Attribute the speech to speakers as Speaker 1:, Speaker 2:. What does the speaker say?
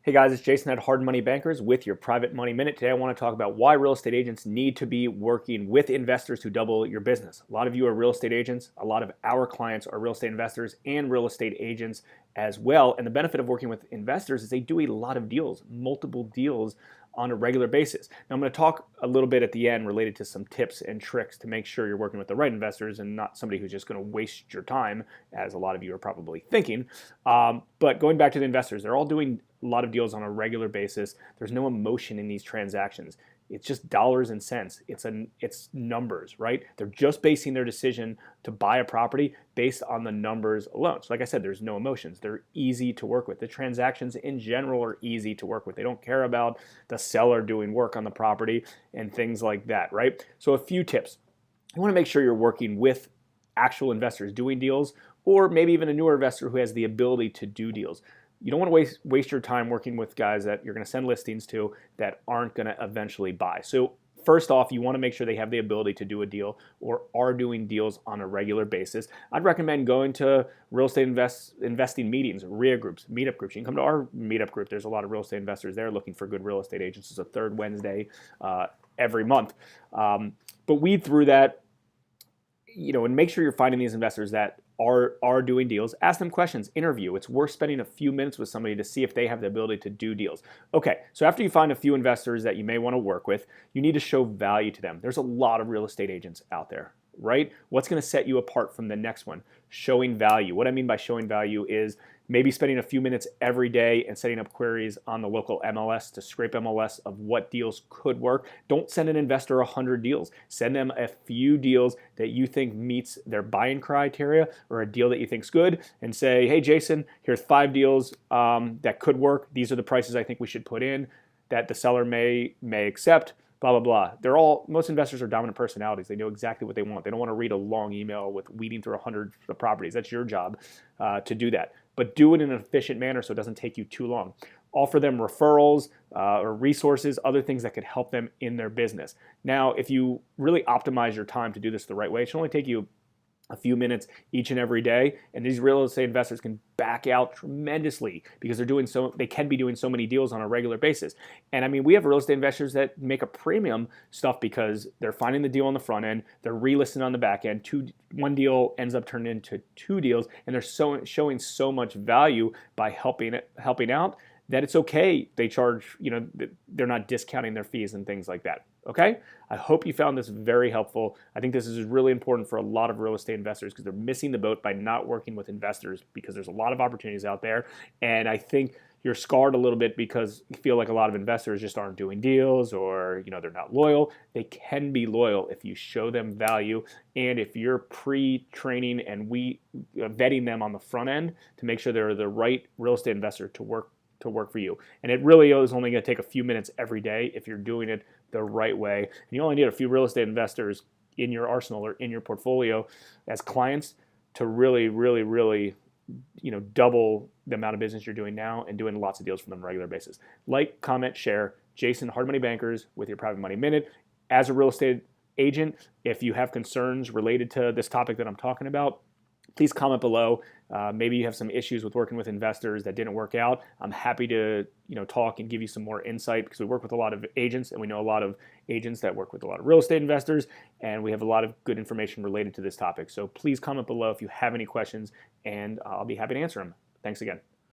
Speaker 1: Hey guys, it's Jason at Hard Money Bankers with your Private Money Minute. Today I want to talk about why real estate agents need to be working with investors to double your business. A lot of you are real estate agents. A lot of our clients are real estate investors and real estate agents as well. And the benefit of working with investors is they do a lot of deals, multiple deals on a regular basis. Now I'm going to talk a little bit at the end related to some tips and tricks to make sure you're working with the right investors and not somebody who's just going to waste your time, as a lot of you are probably thinking. But going back to the investors, they're all doing a lot of deals on a regular basis. There's no emotion in these transactions. It's just dollars and cents. It's numbers, right? They're just basing their decision to buy a property based on the numbers alone. So like I said, there's no emotions. They're easy to work with. The transactions in general are easy to work with. They don't care about the seller doing work on the property and things like that, right? So a few tips. You want to make sure you're working with actual investors doing deals, or maybe even a newer investor who has the ability to do deals. You don't want to waste your time working with guys that you're going to send listings to that aren't going to eventually buy. So first off, you want to make sure they have the ability to do a deal or are doing deals on a regular basis. I'd recommend going to real estate investing meetings, REIA groups, meetup groups. You can come to our meetup group. There's a lot of real estate investors there looking for good real estate agents. It's a third Wednesday every month. But weed through that, and make sure you're finding these investors that are doing deals. Ask them questions, interview. It's worth spending a few minutes with somebody to see if they have the ability to do deals. Okay, so after you find a few investors that you may want to work with, you need to show value to them. There's a lot of real estate agents out there, right? What's going to set you apart from the next one? Showing value. What I mean by showing value is maybe spending a few minutes every day and setting up queries on the local MLS to scrape MLS of what deals could work. Don't send an investor 100 deals. Send them a few deals that you think meets their buying criteria or a deal that you think's good, and say, hey Jason, here's 5 deals that could work. These are the prices I think we should put in that the seller may accept. Blah, blah, blah. Most investors are dominant personalities. They know exactly what they want. They don't want to read a long email with weeding through 100 properties. That's your job to do that. But do it in an efficient manner so it doesn't take you too long. Offer them referrals or resources, other things that could help them in their business. Now, if you really optimize your time to do this the right way, it should only take you a few minutes each and every day, and these real estate investors can back out tremendously because they can be doing so many deals on a regular basis. And I mean, we have real estate investors that make a premium stuff because they're finding the deal on the front end, they're relisting on the back end. One deal ends up turning into 2 deals, and they're showing so much value by helping out that it's okay. They charge, they're not discounting their fees and things like that. Okay? I hope you found this very helpful. I think this is really important for a lot of real estate investors because they're missing the boat by not working with investors because there's a lot of opportunities out there. And I think you're scarred a little bit because you feel like a lot of investors just aren't doing deals or, they're not loyal. They can be loyal if you show them value and if you're pre-training and vetting them on the front end to make sure they're the right real estate investor to work for you. And it really is only going to take a few minutes every day if you're doing it the right way. And you only need a few real estate investors in your arsenal or in your portfolio as clients to really, really, really, double the amount of business you're doing now and doing lots of deals for them on a regular basis. Like, comment, share. Jason, Hard Money Bankers with your Private Money Minute. As a real estate agent, if you have concerns related to this topic that I'm talking about, please comment below. Maybe you have some issues with working with investors that didn't work out. I'm happy to talk and give you some more insight because we work with a lot of agents and we know a lot of agents that work with a lot of real estate investors, and we have a lot of good information related to this topic. So please comment below if you have any questions, and I'll be happy to answer them. Thanks again.